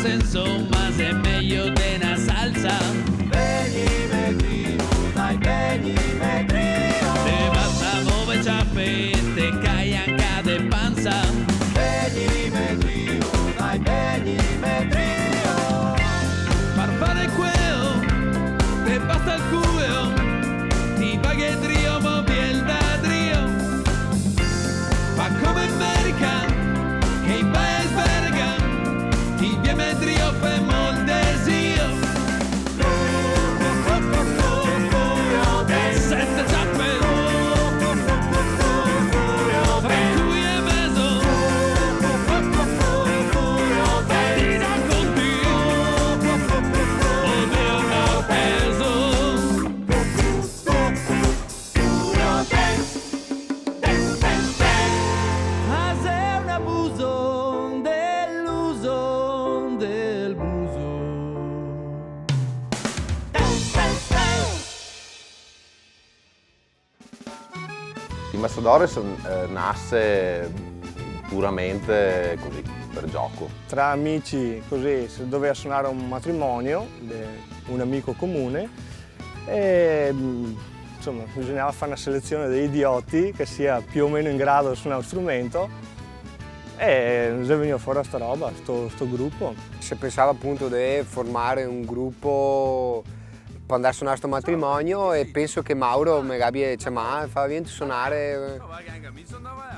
senso, más es meglio de una salsa. Venime trio, dai venime trio. Te vas a mover chape, te caen acá de panza. Venime trio, dai venime trio. Per fare quello, te basta il culo. Ti va che trio, mobil da trio. Fa come America, che va a sberga. Ti viene trio per moldesio. Sette zappe, tra cui è meso. Ti racconti, oddio da peso. Ma sei un abuso dell'uso del muso. Il Matadores nasce puramente così, per gioco. Tra amici così si doveva suonare un matrimonio, un amico comune e insomma bisognava fare una selezione degli idioti che sia più o meno in grado di suonare uno strumento e è venuto fuori sta roba, sto gruppo. Si pensava appunto di formare un gruppo per andare a suonare questo matrimonio e penso che Mauro mi abbia detto ma fa vieni a suonare.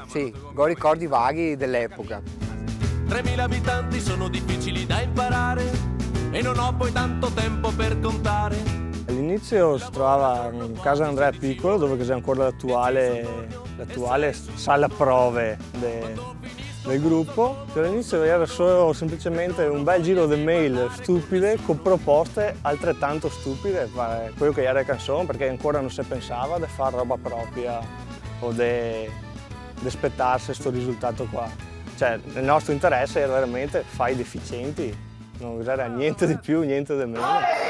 Sì, ho ricordi vaghi dell'epoca. 3000 abitanti sono difficili da imparare e non ho poi tanto tempo per contare. All'inizio si trovava in casa Andrea Piccolo, dove c'è ancora l'attuale sala prove del gruppo. All'inizio era solo semplicemente un bel giro di mail stupide con proposte altrettanto stupide, quello che era il canzone, perché ancora non si pensava di fare roba propria o di aspettarsi questo risultato qua. Cioè, il nostro interesse era veramente fare i deficienti, non era niente di più, niente di meno.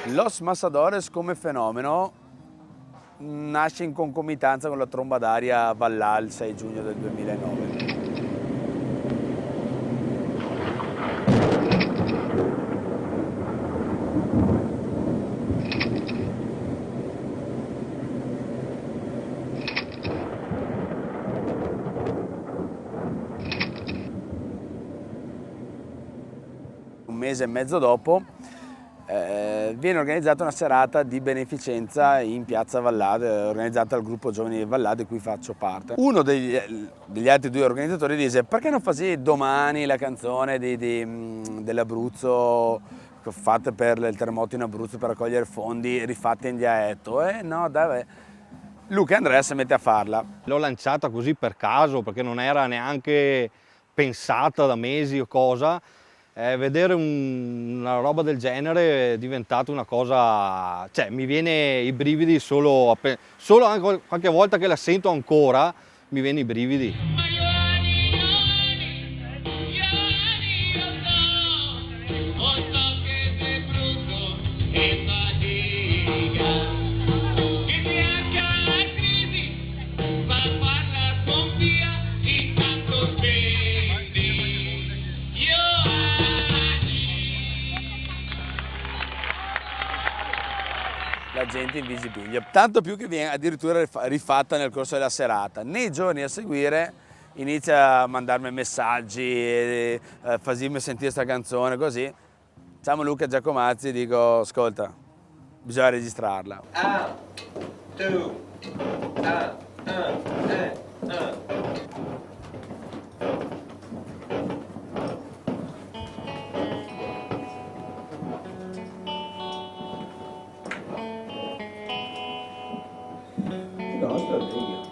Los Matadores come fenomeno nasce in concomitanza con la tromba d'aria a Vallà il 6 giugno del 2009. Un mese e mezzo dopo viene organizzata una serata di beneficenza in piazza Vallade, organizzata dal gruppo Giovani di Vallade di cui faccio parte. Uno degli altri due organizzatori dice perché non fai domani la canzone dell'Abruzzo fatta per il terremoto in Abruzzo per raccogliere fondi rifatta in dialetto? No, dai, Luca e Andrea si mette a farla. L'ho lanciata così per caso perché non era neanche pensata da mesi o cosa. Vedere una roba del genere è diventata una cosa, cioè mi viene i brividi solo anche qualche volta che la sento ancora mi viene i brividi. La gente invisibile, tanto più che viene addirittura rifatta nel corso della serata. Nei giorni a seguire inizia a mandarmi messaggi, farmi sentire questa canzone, così. Chiamo Luca Giacomazzi e dico, ascolta, bisogna registrarla.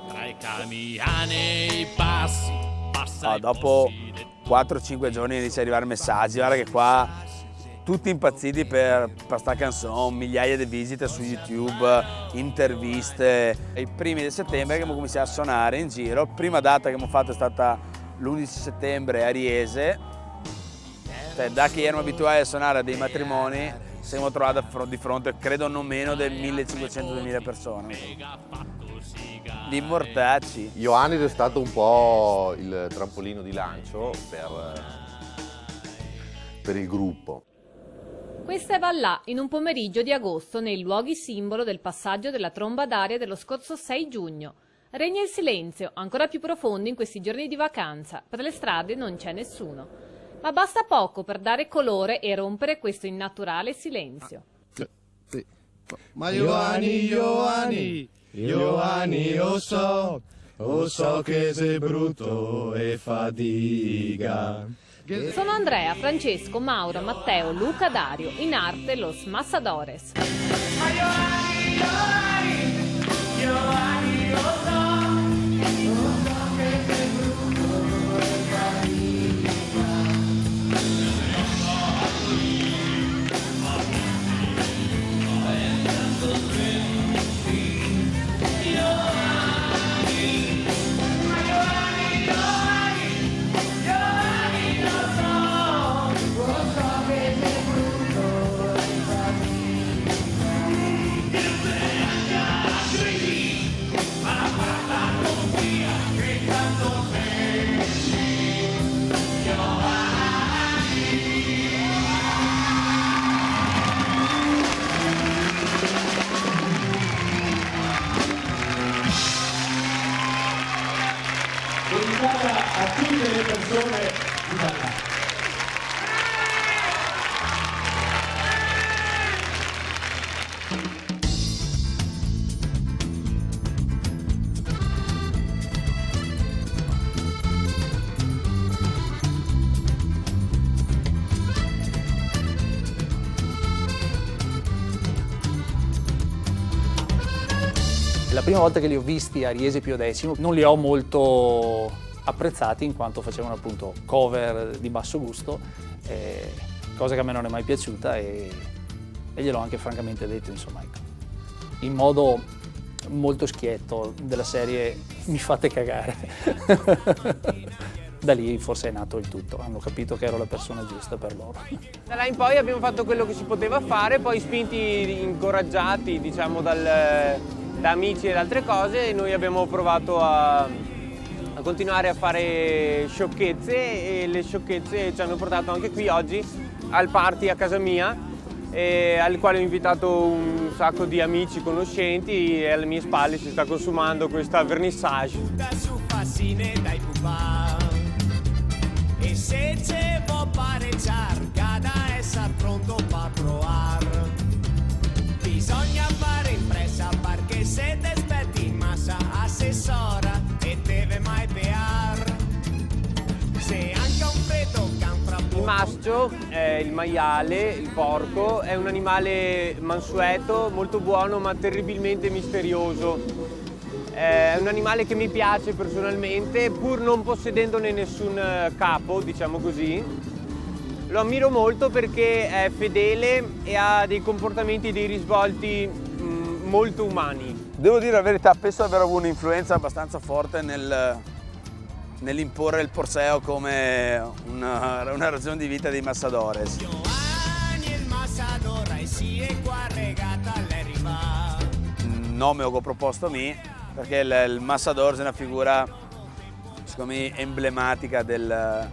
Tra i camiani e i passi Dopo 4-5 giorni inizia ad arrivare messaggi, guarda che qua tutti impazziti per sta canzone, migliaia di visite su YouTube, interviste. I primi di settembre che abbiamo cominciato a suonare in giro, prima data che abbiamo fatto è stata l'11 settembre a Riese, cioè, da che eravamo abituati a suonare a dei matrimoni, siamo trovati di fronte, credo, non meno del 1500-2000 persone. Gli mortacci. Ioannid è stato un po' il trampolino di lancio per il gruppo. Questa è Vallà, in un pomeriggio di agosto, nei luoghi simbolo del passaggio della tromba d'aria dello scorso 6 giugno. Regna il silenzio, ancora più profondo in questi giorni di vacanza. Per le strade non c'è nessuno. Ma basta poco per dare colore e rompere questo innaturale silenzio. Ma Ioannid, io so che sei brutto e fatica. Sono Andrea, Francesco, Mauro, Matteo, Luca, Dario, in arte Los Massadores. A tutte le persone di Vallà. La prima volta che li ho visti a Riese Pio X non li ho molto apprezzati in quanto facevano appunto cover di basso gusto, cosa che a me non è mai piaciuta e gliel'ho anche francamente detto, insomma, ecco, in modo molto schietto, della serie mi fate cagare. Da lì forse è nato il tutto, hanno capito che ero la persona giusta per loro. Da là in poi abbiamo fatto quello che si poteva fare, poi spinti, incoraggiati, diciamo, da amici ed altre cose, noi abbiamo provato a continuare a fare sciocchezze e le sciocchezze ci hanno portato anche qui oggi al party a casa mia, al quale ho invitato un sacco di amici conoscenti e alle mie spalle si sta consumando questa vernissage. E se ce può pareggiar, cada essere pronto pa provar. Bisogna fare impresa perché se te aspetti in massa assessora e deve mai pear. Se anche un freddo canfra. Il mascio, il maiale, il porco, è un animale mansueto, molto buono ma terribilmente misterioso. È un animale che mi piace personalmente, pur non possedendone nessun capo, diciamo così. Lo ammiro molto perché è fedele e ha dei comportamenti, dei risvolti molto umani. Devo dire la verità, penso di aver avuto un'influenza abbastanza forte nell'imporre il Porseo come una ragione di vita dei Massadores. Un nome che ho proposto a me perché il Massadores è una figura, secondo me, emblematica della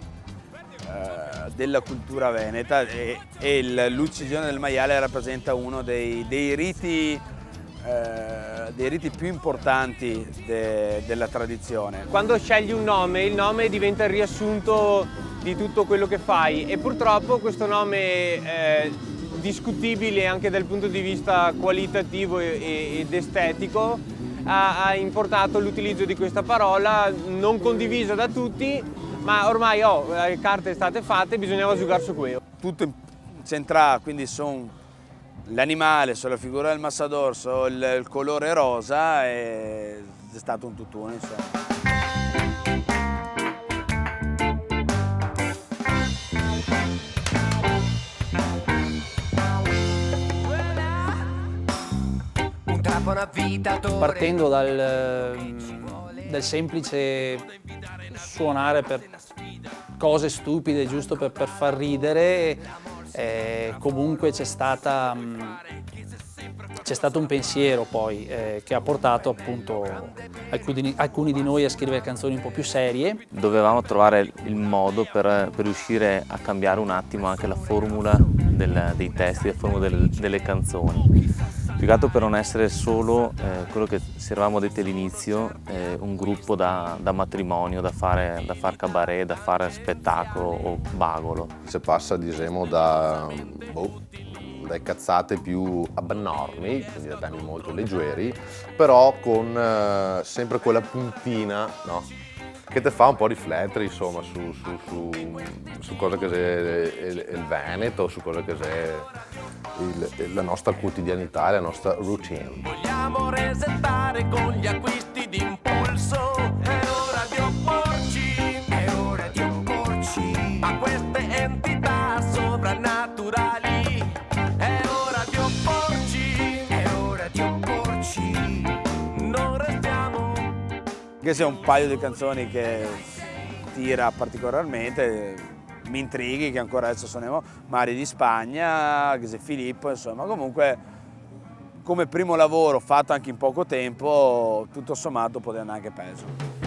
cultura veneta e l'uccisione del maiale rappresenta uno dei riti più importanti della tradizione. Quando scegli un nome, il nome diventa il riassunto di tutto quello che fai e purtroppo questo nome discutibile anche dal punto di vista qualitativo ed estetico ha importato l'utilizzo di questa parola non condivisa da tutti, ma ormai le carte state fatte, bisognava giocare su quello. Tutto centrato, quindi l'animale, sulla figura del Massador, il colore rosa è stato un tutt'uno, insomma. scappa una vita. Partendo dal semplice suonare per cose stupide, giusto per far ridere, comunque c'è stato un pensiero poi che ha portato appunto alcuni di noi a scrivere canzoni un po' più serie. Dovevamo trovare il modo per riuscire a cambiare un attimo anche la formula dei testi, la formula delle canzoni. Più che altro per non essere solo quello che ci eravamo detti all'inizio, un gruppo da matrimonio, da far cabaret, da fare spettacolo o bagolo. Si passa, diciamo, dalle cazzate più abnormi, quindi da temi molto leggeri, però con sempre quella puntina, no? Che ti fa un po' riflettere, insomma, su cosa che è il Veneto, su cosa che è la nostra quotidianità, la nostra routine. Vogliamo resettare con gli acquisti d'impulso. È ora di opporci a queste entità sovrannaturali. È ora di opporci, non restiamo. Anche se è un paio di canzoni che tira particolarmente, mi intrighi che ancora adesso suoniamo Mari di Spagna, che se Filippo, insomma, comunque come primo lavoro fatto anche in poco tempo, tutto sommato poteva andare anche peso.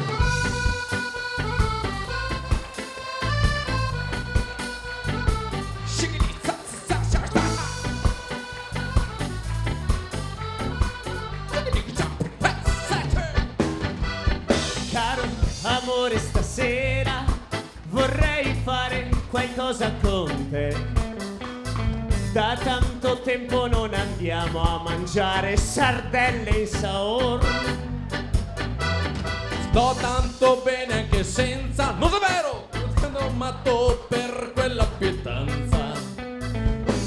Amore, stasera vorrei fare qualcosa con te. Da tanto tempo non andiamo a mangiare sardelle in Saor. Sto tanto bene anche senza, non è vero, sono matto per quella pietanza.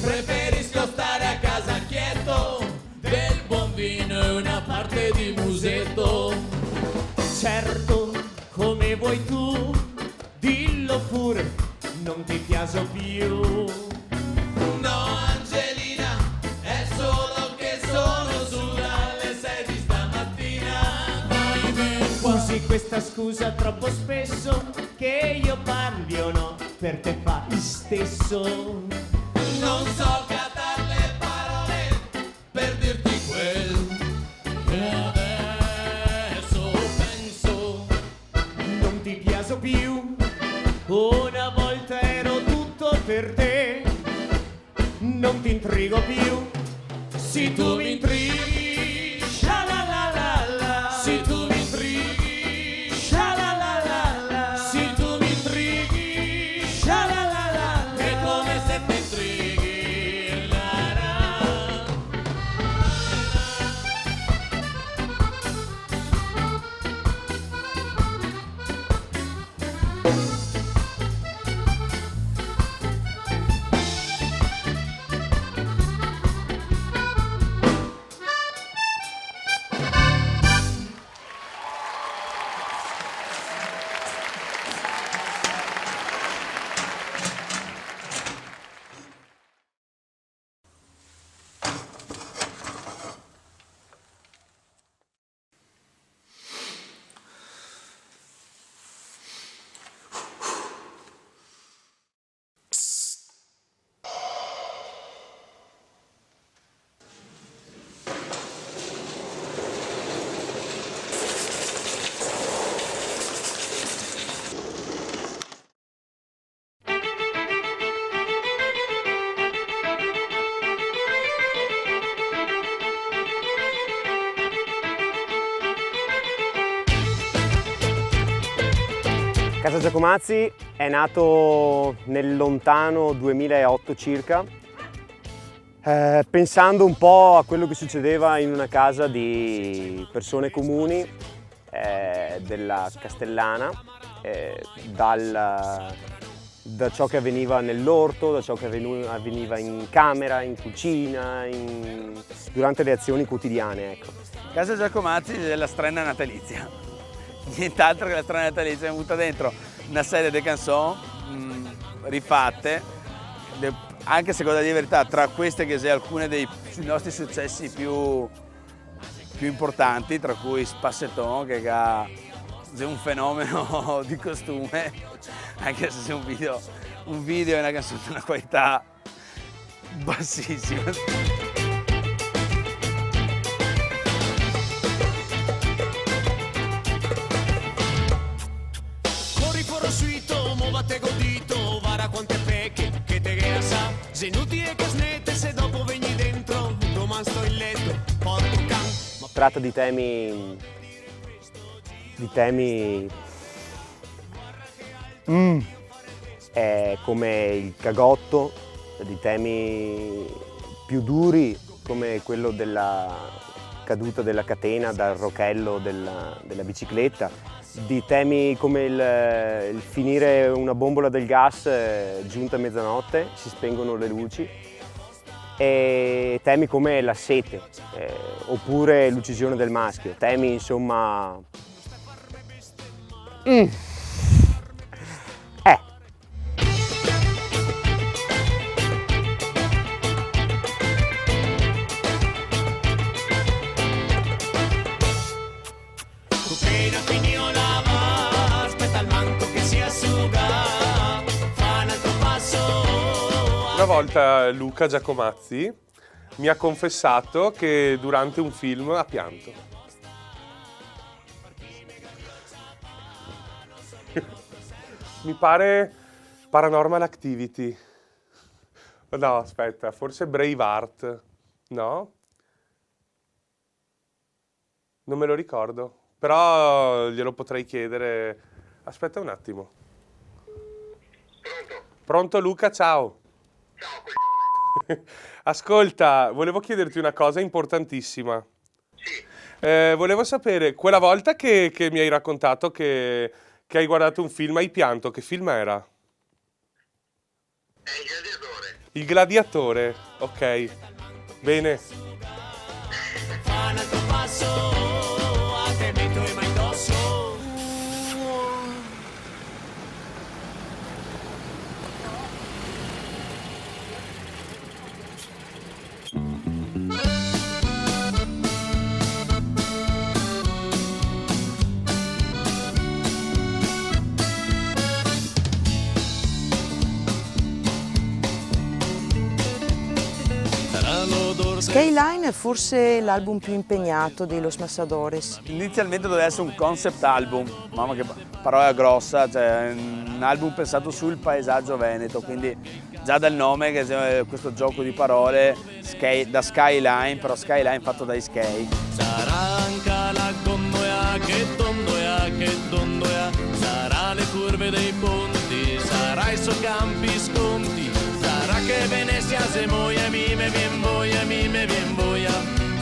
Preferisco stare a casa quieto, del buon vino e una parte di musetto. Certo, come vuoi tu, dillo pure, non ti piace più. No Angelina, è solo che sono su dalle 6 di stamattina. Usi questa scusa troppo spesso, che io parli o no, per te fa il stesso. Non so catar le parole per dirti quel che adesso penso. Non ti piace più, una volta ero tutto per te. Non ti intrigo più, se tu mi intrighi, sha la la la la. se tu mi intrighi, Sha la la la la. se tu mi intrighi, Sha la la la la. è come se ti intrighi, la la. Casa Giacomazzi è nato nel lontano 2008 circa, pensando un po' a quello che succedeva in una casa di persone comuni della Castellana, da ciò che avveniva nell'orto, da ciò che avveniva in camera, in cucina, durante le azioni quotidiane. Ecco. Casa Giacomazzi della strena natalizia. Nient'altro che la strana natalizia, è venuta dentro una serie di canzoni rifatte, anche se, cosa di verità, tra queste che sono alcune dei nostri successi più più importanti, tra cui Spassetton, che è un fenomeno di costume, anche se è un video e una canzone di una qualità bassissima. Corri fuori suito, muovate godito, vara quante pecche che te che sa. Zenuti e casnette, se dopo vegni dentro, domani sto in letto, porto can. Tratta di temi come il cagotto, di temi più duri come quello della caduta della catena dal rochello della bicicletta, di temi come il finire una bombola del gas giunta a mezzanotte, si spengono le luci, e temi come la sete oppure l'uccisione del maschio, temi insomma Una volta Luca Giacomazzi mi ha confessato che durante un film ha pianto. Mi pare Paranormal Activity. No, aspetta, forse Braveheart. No? Non me lo ricordo. Però glielo potrei chiedere. Aspetta un attimo. Pronto Luca, ciao. Ciao. Ascolta, volevo chiederti una cosa importantissima. Sì. Volevo sapere, quella volta che mi hai raccontato che hai guardato un film, hai pianto, che film era? È Il Gladiatore. Il Gladiatore, ok. Bene. Fa un altro passo, a te metto le mani addosso. Skyline è forse l'album più impegnato dei Los Matadores. Inizialmente doveva essere un concept album, mamma che parola grossa, cioè un album pensato sul paesaggio veneto, quindi già dal nome che è questo gioco di parole da Skyline, però Skyline fatto dai Sky. Sarà anche la gondola che dondoia, sarà le curve dei ponti, sarà i suoi campi sconti, sarà che Venezia se moia, mi me bien boia,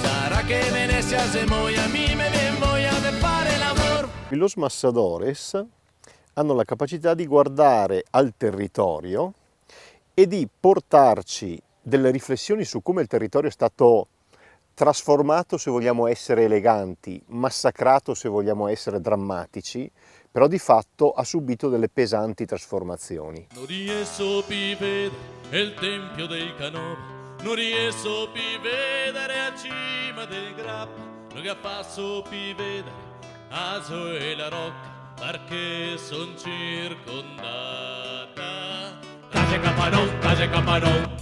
sarà che Venezia se moia, mi me bien boia de fare l'amor. I Los Matadores hanno la capacità di guardare al territorio e di portarci delle riflessioni su come il territorio è stato trasformato se vogliamo essere eleganti, massacrato se vogliamo essere drammatici, però di fatto ha subito delle pesanti trasformazioni. Non riesco più vedere il tempio dei Canova, non riesco più vedere a cima del grappa, non che passo più vedere Aso e la Rocca, perché son circondata. Case Capanon, case Capanon,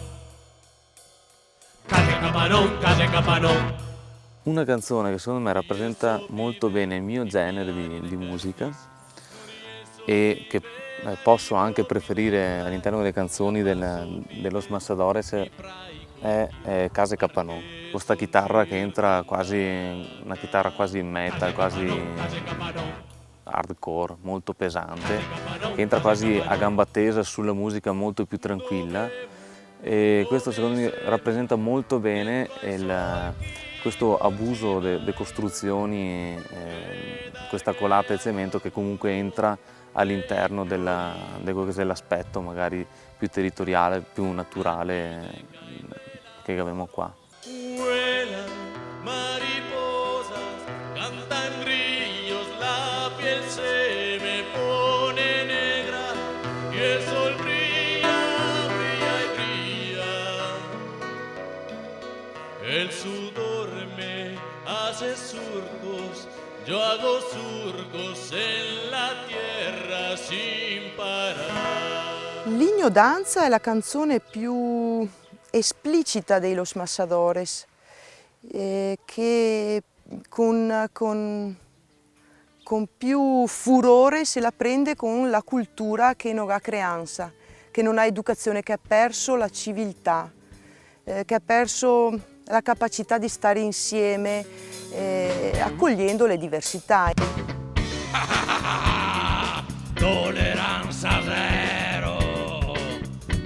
case Capanon, case Capanon. Una canzone che secondo me rappresenta molto bene il mio genere di musica e che posso anche preferire all'interno delle canzoni de Los Matadores è Case Capanon. Questa chitarra che entra quasi, una chitarra quasi metal, quasi hardcore, molto pesante, che entra quasi a gamba tesa sulla musica molto più tranquilla, e questo secondo me rappresenta molto bene questo abuso delle costruzioni, questa colata di cemento che comunque entra all'interno dell'aspetto magari più territoriale, più naturale che abbiamo qua. Vuela, mariposas, cantan grillos, la piel se me pone negra y el sol brilla, brilla y brilla. El sudor me haces surcos, yo hago surcos en la tierra sin parar. Ligno Danza è la canzone più esplicita dei Los Masadores, che con più furore se la prende con la cultura che non ha creanza, che non ha educazione, che ha perso la civiltà, che ha perso la capacità di stare insieme, accogliendo le diversità. Tolleranza zero.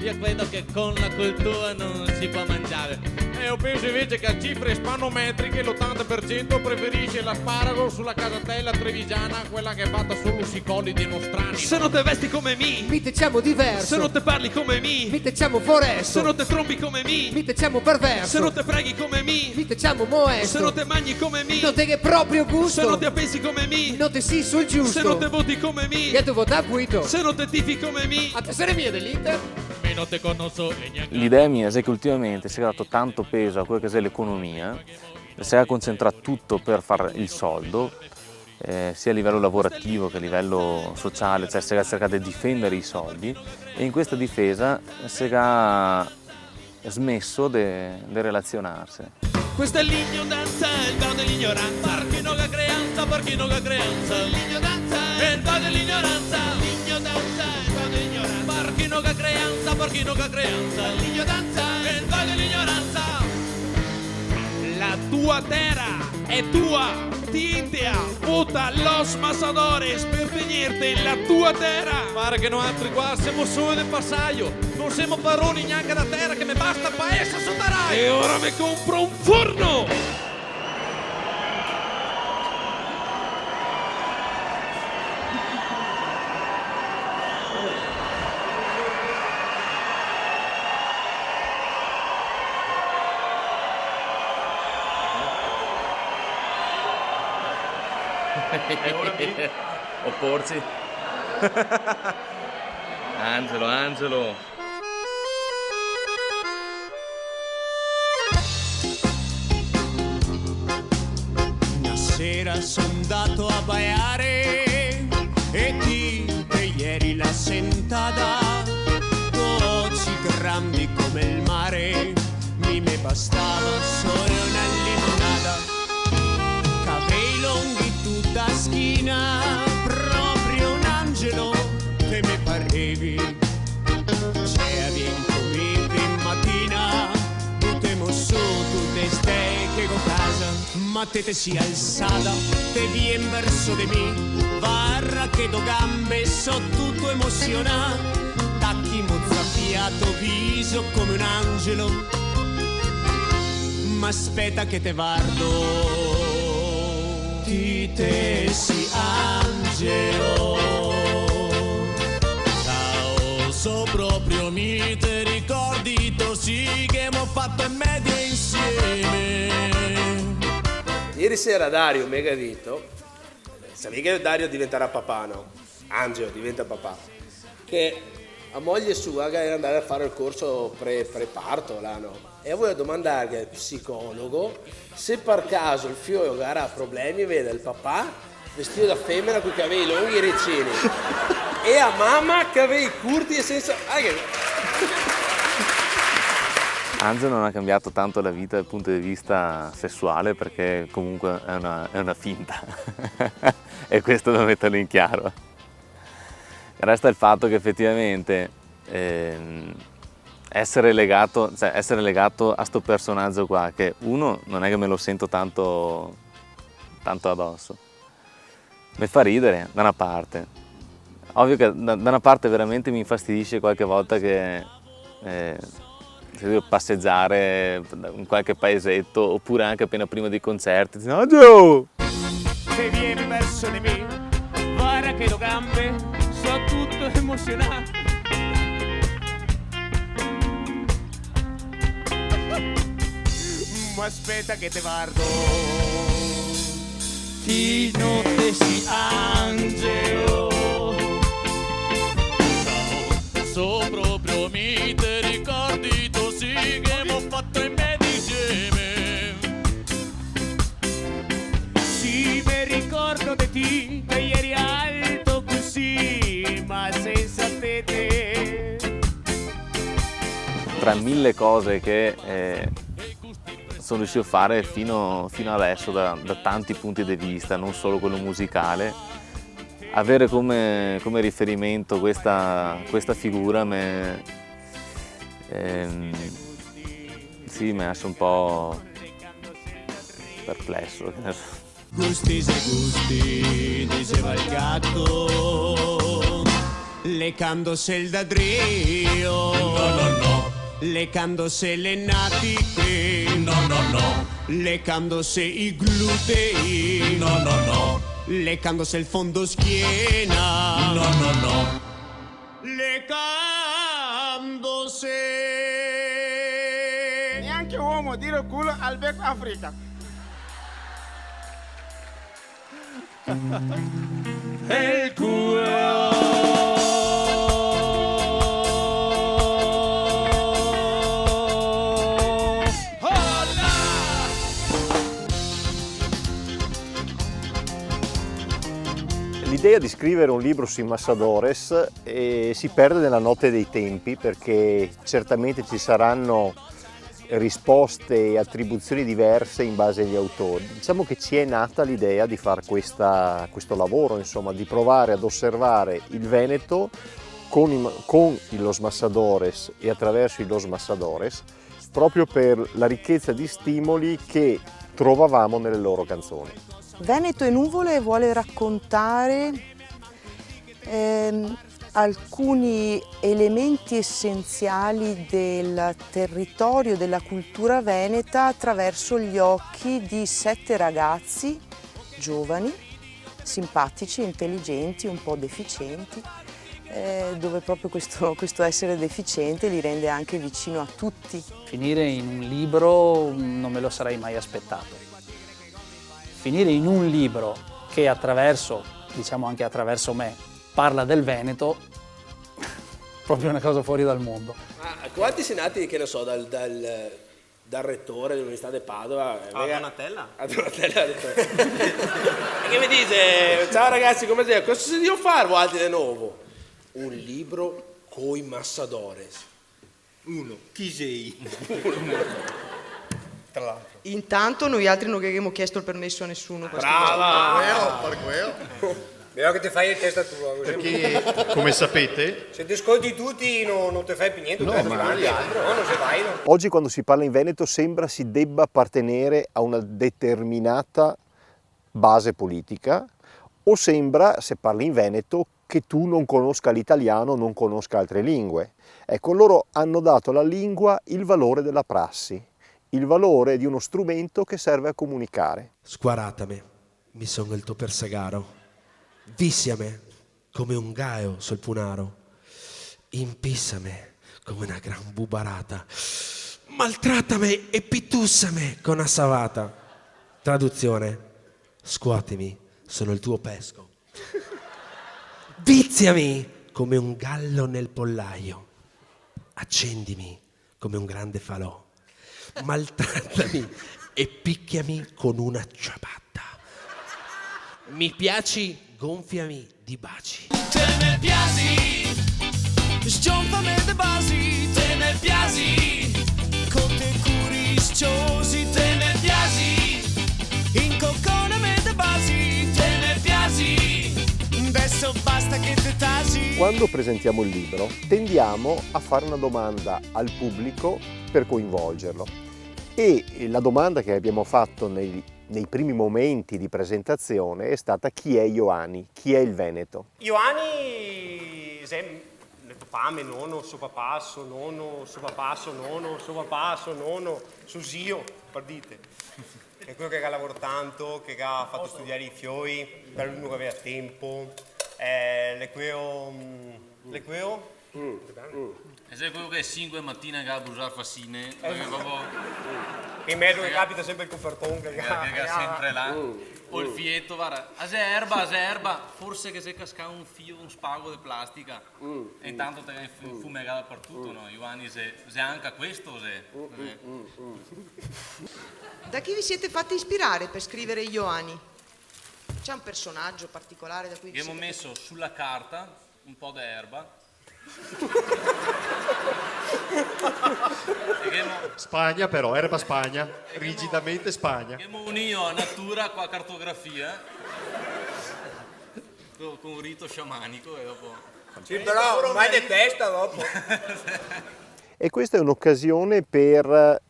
Io credo che con la cultura non si può mangiare. Io penso invece che a cifre spanometriche l'80% preferisce l'asparago sulla casatella trevigiana, quella che è fatta solo sui colli dei nostrani. Se non te vesti come mi te chiamo diverso. Se non te parli come mi te chiamo foresto. Se non te trombi come mi te chiamo perverso. Se non te preghi come mi te chiamo moesto. Se non te mangi come non te che proprio gusto. Se non te pensi come non te sì sul giusto. Se non te voti come che tu vota guido. Se non te tifi come a te essere mia dell'Inter. L'idea mia è che ultimamente si è dato tanto peso a quello che è l'economia, si è concentrato tutto per fare il soldo, sia a livello lavorativo che a livello sociale, cioè si è cercato di difendere i soldi, e in questa difesa si è smesso di relazionarsi. Questo è Ligno Danza, il bar dell'ignoranza. Per chi non ha creanza, per chi non ha creanza. Ligno Danza, il bar dell'ignoranza. Ligno Danza, il bar dell'ignoranza. Per chi non ha creanza, per chi non ha creanza. Ligno Danza, il bar dell'ignoranza. La tua terra è tua, Tintia, vota Los Masadores per tenerti la tua terra. Pare che noi altri qua siamo solo del passaggio, non siamo baroni neanche da terra, che mi basta paese sotterai. E ora mi compro un forno! Opporsi. Angelo. Una sera sono andato a baiare e ti ieri la sentata, occhi grandi come il mare, mi bastava solo una limonata. Capelli lunghi tutta schina, proprio un angelo che mi parevi. C'è bien come mattina, buttiamo su tutte ste che con casa, ma te si alzata, te vien verso di me, varra che do gambe, so tutto emozionato, tacchi mozzafiato, viso come un angelo, ma aspetta che te guardo. Te si angelo. Ciao, so proprio mi te ricordi sì che abbiamo fatto in media insieme. Ieri sera Dario mi ha detto, sapevi che Dario diventerà papà, no? Angelo diventa papà, che a moglie sua che era andare a fare il corso preparto là, no? E voglio domandare al psicologo se per caso il figlio ha problemi e vede il papà vestito da femmina con i capelli lunghi e ricini e a mamma che aveva i curti e senza... Angelo non ha cambiato tanto la vita dal punto di vista sessuale, perché comunque è una finta e questo devo metterlo in chiaro. Resta il fatto che effettivamente essere legato a sto personaggio qua, che uno non è che me lo sento tanto addosso, mi fa ridere da una parte, ovvio che da una parte veramente mi infastidisce qualche volta che se devo passeggiare in qualche paesetto, oppure anche appena prima dei concerti, no, Gio! Se vieni verso di me, guarda che lo gambe, so tutto emozionato. Ma aspetta che te guardo. Ti notte si angelo. Ciao, so proprio mi te ricordi sì che abbiamo fatto in me insieme. così, mi ricordo di te, che ieri alto così, ma senza te. Tra mille cose che sono riuscito a fare fino adesso da tanti punti di vista, non solo quello musicale, avere come riferimento questa figura sì, mi ha lasciato un po' perplesso. Gusti se gusti, diceva il gatto, leccandosi il dadrio. No, no, no. Leccandosi le natiche. No, no, no. Leccandosi i glutei. No, no, no. Leccandosi il fondo schiena. No, no, no. Leccandosi. Neanche uomo dire il culo al becco Africa. E il culo. L'idea di scrivere un libro sui Massadores si perde nella notte dei tempi, perché certamente ci saranno risposte e attribuzioni diverse in base agli autori. Diciamo che ci è nata l'idea di fare questo lavoro, insomma, di provare ad osservare il Veneto con i Los Massadores e attraverso i Los Massadores, proprio per la ricchezza di stimoli che trovavamo nelle loro canzoni. Veneto e nuvole vuole raccontare alcuni elementi essenziali del territorio, della cultura veneta, attraverso gli occhi di 7 ragazzi giovani, simpatici, intelligenti, un po' deficienti, dove proprio questo essere deficiente li rende anche vicino a tutti. Finire in un libro non me lo sarei mai aspettato. Finire in un libro che attraverso, diciamo anche attraverso me, parla del Veneto, proprio una cosa fuori dal mondo. Quanti senati, che ne so, dal rettore dell'Università di Padova? Donatella? A Donatella ha detto. E che mi dice, ciao ragazzi, come stai? Cosa si deve fare guardi di nuovo? Un libro coi Massadores. Uno, chi sei? Tra l'altro. Intanto noi altri non abbiamo chiesto il permesso a nessuno. Brava! Per quello. Vediamo che ti fai in testa tua. Perché, come sapete, se ti ascolti tutti non ti fai più niente, non si vai. No. Oggi quando si parla in Veneto sembra si debba appartenere a una determinata base politica, o sembra, se parli in Veneto, che tu non conosca l'italiano, non conosca altre lingue. Ecco, loro hanno dato alla lingua il valore della prassi, il valore di uno strumento che serve a comunicare. Squaratame, mi sono il tuo persegaro, vissiame come un gaio sul punaro, impissame come una gran bubarata, maltrattame e pittussame con una savata. Traduzione, scuotimi, sono il tuo pesco. Viziami come un gallo nel pollaio, accendimi come un grande falò, maltrattami e picchiami con una ciabatta. Mi piaci, gonfiami di baci. Te ne piaci, scionfami de basi, te ne piaci, con te curiciosi, te ne piaci, incoccone de basi, te ne piaci, adesso basta che te taci. Quando presentiamo il libro tendiamo a fare una domanda al pubblico per coinvolgerlo, e la domanda che abbiamo fatto nei primi momenti di presentazione è stata: chi è Ioanni? Chi è il Veneto? Ioanni è il papà, nonno, suo papà, suo nonno, suo papà, suo nonno, suo papà, suo nonno, suo zio, per dite. È quello che ha lavorato tanto, che ha fatto studiare i fiori, per lui non aveva tempo. Le queo. E sei quello che è 5 mattina che ha a bruciare fascine, in mezzo che capita sempre il copertone che è sempre là, o il fietto, guarda, a erba, forse che si casca un filo, un spago di plastica, e intanto te ne fumega dappertutto, no? Ioanni, se anche questo, Da chi vi siete fatti ispirare per scrivere Ioanni? C'è un personaggio particolare da cui vi Abbiamo messo sulla carta un po' d'erba. Spagna però, erba Spagna, rigidamente Spagna. Abbiamo unito a natura qua cartografia con un rito sciamanico e dopo... Sì, però mai di testa dopo. E questa è un'occasione per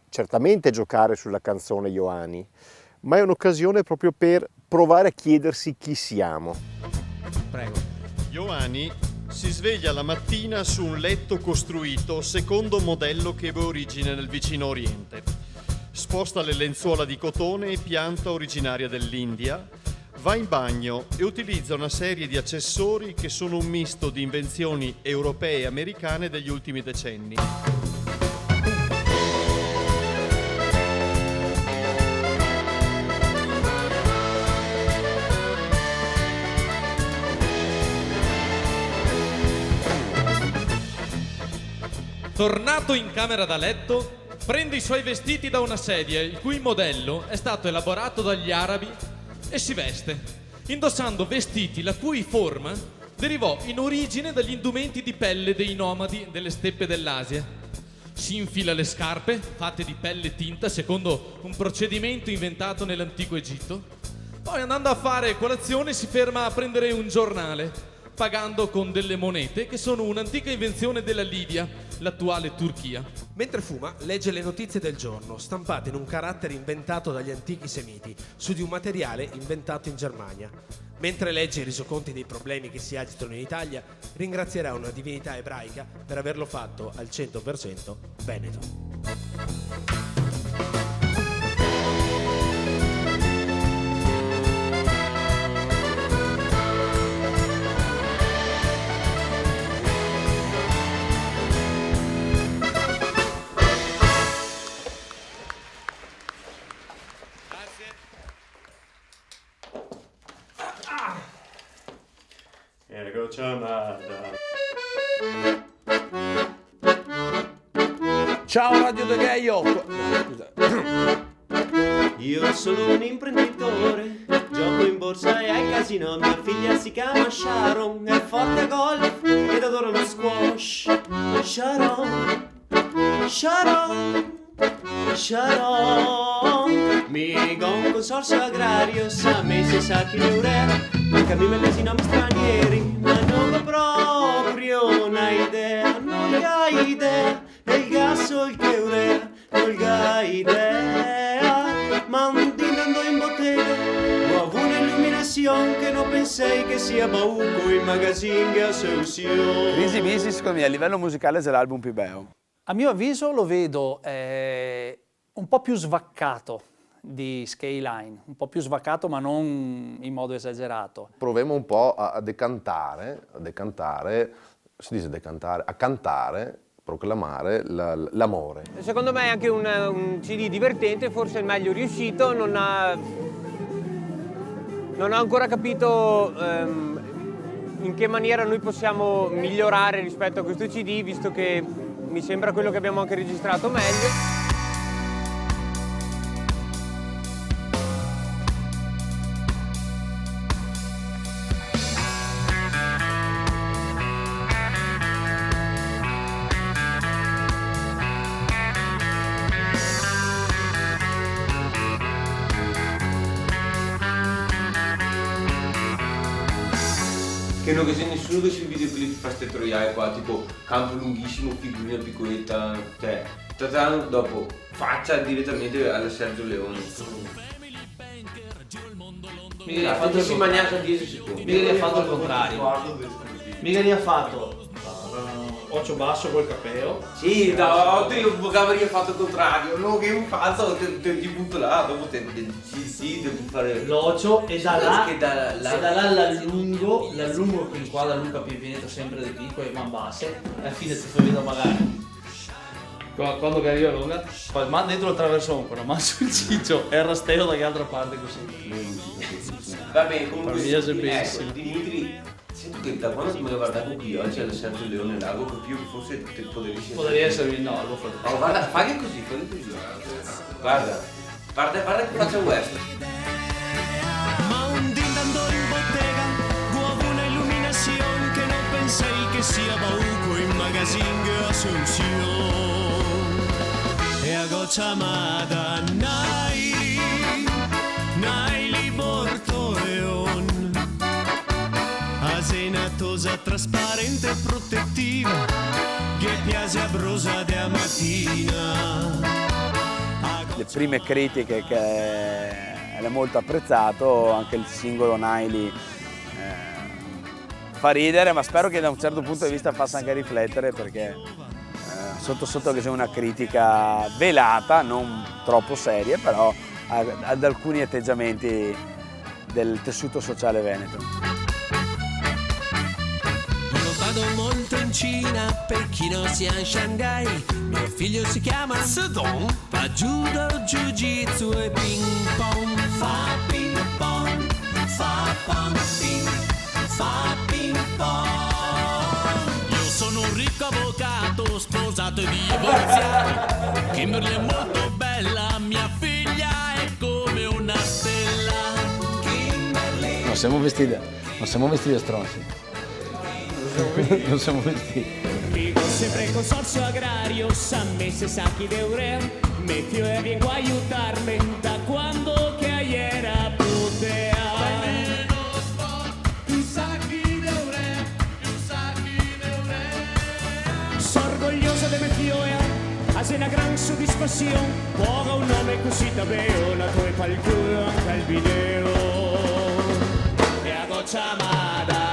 certamente giocare sulla canzone Ioani, ma è un'occasione proprio per provare a chiedersi chi siamo. Prego. Ioani si sveglia la mattina su un letto costruito secondo un modello che aveva origine nel vicino Oriente. Sposta le lenzuola di cotone e pianta originaria dell'India, va in bagno e utilizza una serie di accessori che sono un misto di invenzioni europee e americane degli ultimi decenni. Tornato in camera da letto, prende i suoi vestiti da una sedia, il cui modello è stato elaborato dagli arabi, e si veste, indossando vestiti la cui forma derivò in origine dagli indumenti di pelle dei nomadi delle steppe dell'Asia. Si infila le scarpe, fatte di pelle tinta secondo un procedimento inventato nell'antico Egitto. Poi, andando a fare colazione, si ferma a prendere un giornale, pagando con delle monete che sono un'antica invenzione della Libia, l'attuale Turchia. Mentre fuma, legge le notizie del giorno, stampate in un carattere inventato dagli antichi semiti, su di un materiale inventato in Germania. Mentre legge i resoconti dei problemi che si agitano in Italia, ringrazierà una divinità ebraica per averlo fatto al 100% veneto. Ciao Radio De Gaio! Io sono un imprenditore, gioco in borsa e al casino. Mia figlia si chiama Sharon, è forte a golf ed adora lo squash. Sharon, Sharon, Sharon. Mica un consorzio agrario, sa mese sa chi l'urea. Anche a me mesi nomi stranieri, ma non ho proprio una idea, non ho idea. E il gas o il che urea, non ho idea. Mandando in bottega, ho un'illuminazione che non pensei che sia bauco in magazzini che associazione. Crazy Business, secondo me, a livello musicale è l'album più bello. A mio avviso lo vedo un po' più svaccato di Skyline, un po' più svaccato ma non in modo esagerato. Proviamo un po' a decantare, si dice decantare, a cantare, proclamare l'amore. Secondo me è anche un CD divertente, forse il meglio riuscito, non ho ancora capito in che maniera noi possiamo migliorare rispetto a questo CD, visto che mi sembra quello che abbiamo anche registrato meglio. Che non c'è nessuno che sui videoclip fa ste troiaie qua, tipo campo lunghissimo, figurina piccoletta, cioè, dopo faccia direttamente alla Sergio Leone. Mica gli ha fatto il contrario. 10 secondi. Mica gli ha fatto il contrario. Mica gli ha fatto occhio basso col capeo. Sì, io volevo fatto il contrario, no che un fatto ti butto là, dopo sì, devo fare l'occhio e da là l'allungo che qua da Luca Piveneto sempre di piccolo e man basse, e alla fine ti fai vedere magari. Quando che arriva lunga, poi man dentro il traversone, però man sul ciccio e il rastello da che altra parte così. Va bene, comunque Dimitri, sento che da quando ti me lo guardato qui oggi alla Sergio Leone Lago capivo che forse potevi essere no, lo fatto. Oh, guarda, fai così. Guarda che faccia western. Asunción e a gocciamada Naili Bortoleon asenatosa trasparente e protettiva che piace abrosa de mattina. Le prime critiche che è molto apprezzato, anche il singolo Naili fa ridere, ma spero che da un certo punto di vista faccia anche riflettere, perché sotto sotto che c'è una critica velata, non troppo seria, però ad alcuni atteggiamenti del tessuto sociale veneto. Vado molto in Cina, Pechino sia in Shanghai. Mio figlio si chiama Sedong, fa judo, jiu-jitsu e ping pong. Fa ping pong, fa pong ping, fa ping pong. Io sono un ricco avvocato, sposato e divorziato. Kimberly è molto bella, mia figlia è come una stella. Kimberly. Non siamo vestiti da stronzi. Non siamo vestiti. Vivo sempre in consorzio agrario, Sammesse sacchi d'eurea. Meteo e vengo a aiutarmi da quando che ayer era putea. Sono orgoglioso di Meteo e ha una gran soddisfazione. Poca un nome così davvero, la tua palco anche al video. E a gocciamada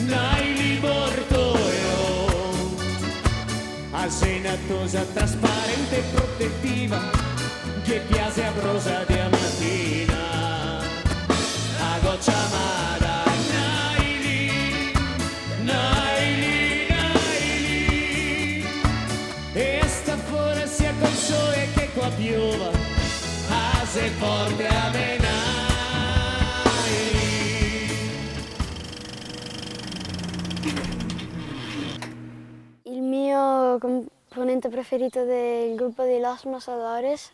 Naili Bortoio, asenatosa, trasparente e protettiva, che piace abrosa di mattina. A gocciamada Naili, e sta fuori sia col sole che qua piova, ase forte a venare. Il mio componente preferito del gruppo di Los Masadores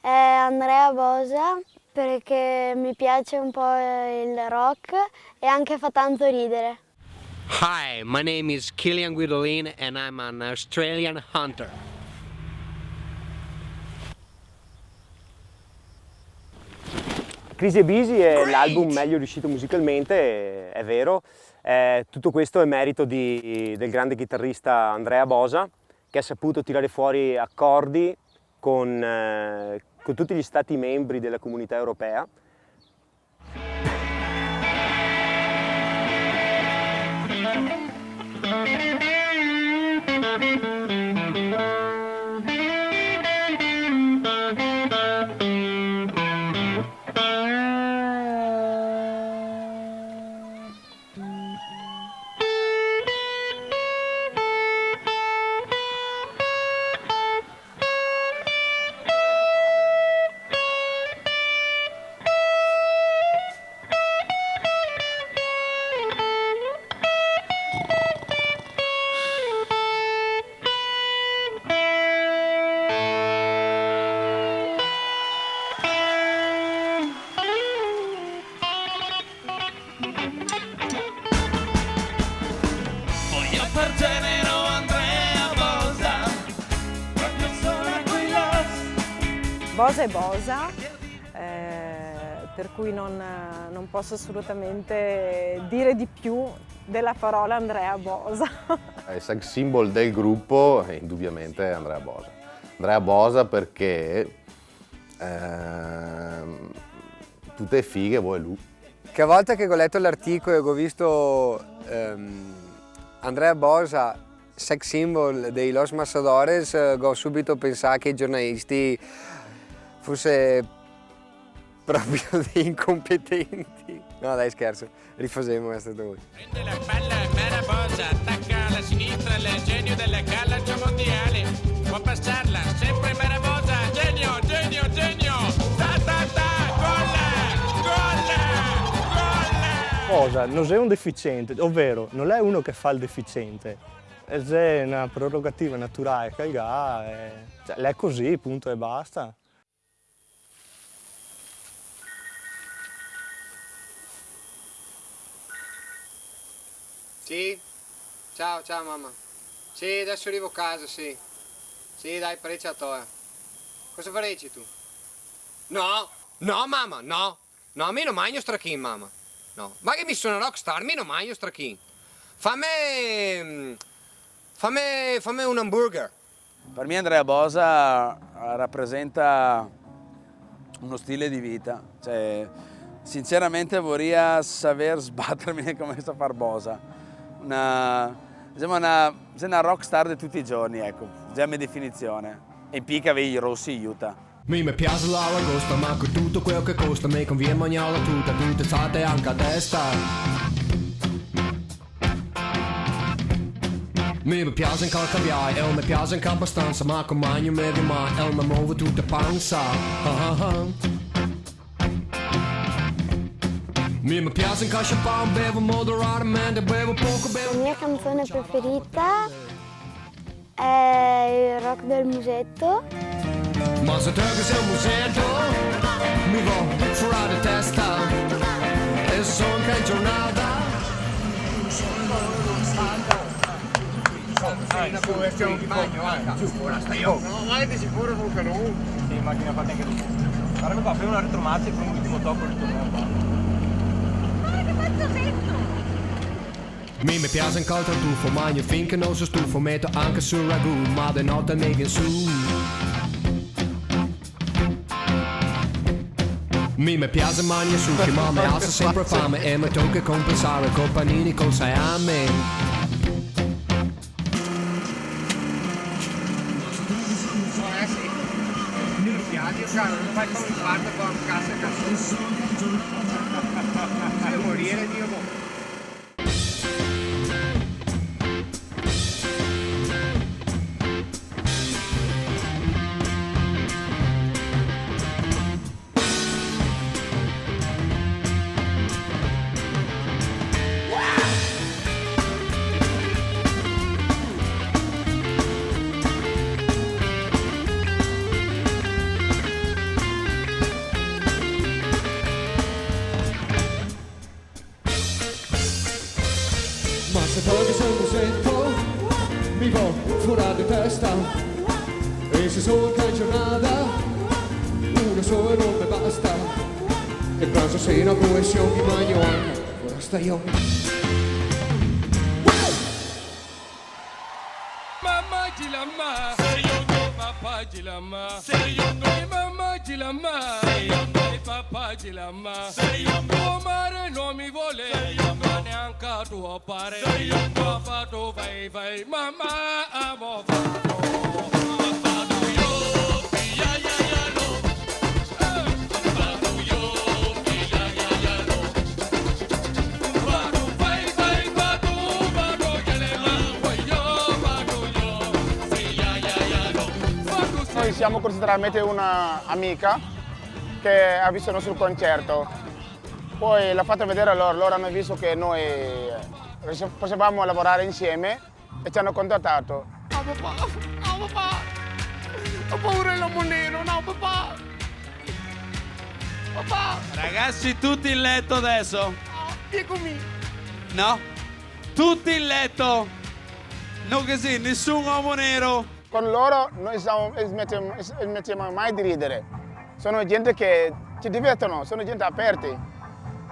è Andrea Bosa, perché mi piace un po' il rock e anche fa tanto ridere. Hi, my name is Killian Guidolin and I'm an Australian hunter. Crisi e Bisi è l'album meglio riuscito musicalmente, è vero. Tutto questo è merito del grande chitarrista Andrea Bosa, che ha saputo tirare fuori accordi con tutti gli stati membri della Comunità Europea. Voglio appartenere a Andrea Bosa, proprio solo a quei los. Bosa è Bosa, per cui non posso assolutamente dire di più della parola Andrea Bosa. Il sex symbol del gruppo è indubbiamente Andrea Bosa. Andrea Bosa perché tutte fighe vuoi lui. Che a volte che ho letto l'articolo e ho visto Andrea Bosa, sex symbol dei Los Masadores, ho subito pensato che i giornalisti fosse proprio dei incompetenti. No dai, scherzo, rifasemo questa voi. Prende la palla, Mara Bosa, attacca alla sinistra, il genio della calcio mondiale. Può passarla, sempre Mara Bosa, genio, genio, genio. Ta ta ta, gol, Bosa non è un deficiente, ovvero non è uno che fa il deficiente, è una prerogativa naturale che ha, cioè, è così, punto e basta. Sì? Ciao, ciao mamma. Sì, adesso arrivo a casa, sì. Sì, dai, parecchio a te. Cosa faresti tu? No, no mamma, no. No, mi non mangio strachin, mamma. No, ma che mi sono rockstar, mi non mangio strachin. Fammi un hamburger. Per me Andrea Bosa rappresenta uno stile di vita. Cioè, sinceramente vorrei saper sbattermi come sta far Bosa. Una rockstar di tutti i giorni, ecco, già la mia definizione. E in picca i rossi aiuta. Mi piace l'aragosta, ma con tutto quel che costa mi conviene mangiarla tutta state anche a testa. Mi piace anche il caviale, e mi piace anche abbastanza, ma con magno mi rimane, e mi muovo tutta panza. Mi piace anche il champagne, bevo moderatamente, bevo poco, bevo... La mia canzone preferita è il rock del musetto. Ma se te che sei un musetto, mi va fuori di testa, e sono che giornata. Stiamo in bagno, giù, ora stai io. No, vai di sicuro sul canone. Sì, macchina fatta anche tu. Guarda qua, fai una retromarcia e poi un ultimo tocco ritorniamo qua. Guarda che fazzosetto! Mi piace anche il tartufo, magno finché non so stufo, metto anche sul ragù, ma di notte mi viene su. Mi piace mangiare sushi, ma mi alza sempre fame e mi tocca compensare con panini col salame. Caro, non fai come un quarto con cassa e cazzo. Devo morire, Dio mo. Se togli sul musetto, mi va fuori di testa. E se sono anche giornata, una sola non mi basta. E pranzo sei una coesione, mi mangio anche fuori stagione. Mama Gilama, Seriongo, Papa Gilama, Seriongo, Mama Gilama, Seriongo, Papa Gilama, Seriongo, mare non mi vuole, Seriongo, neanche tuo pare, Seriongo, fatto vai vai, mamma amo fatto, fatto io, ya ya ya no, fatto io, ya ya ya no, fatto vai vai, fatto che le mando io, fatto io, ya ya ya no. Noi siamo consideratamente una amica che ha visto il nostro concerto, poi l'ha fatto vedere a loro hanno visto che noi potevamo lavorare insieme e ci hanno contattato. Oh papà, ho paura dell'uomo nero, no papà! Papà! Ragazzi, tutti in letto adesso? Eccomi! No? Tutti in letto! Non così, nessun uomo nero! Con loro noi smettiamo mai di ridere. Sono gente che ci divertono, sono gente aperti,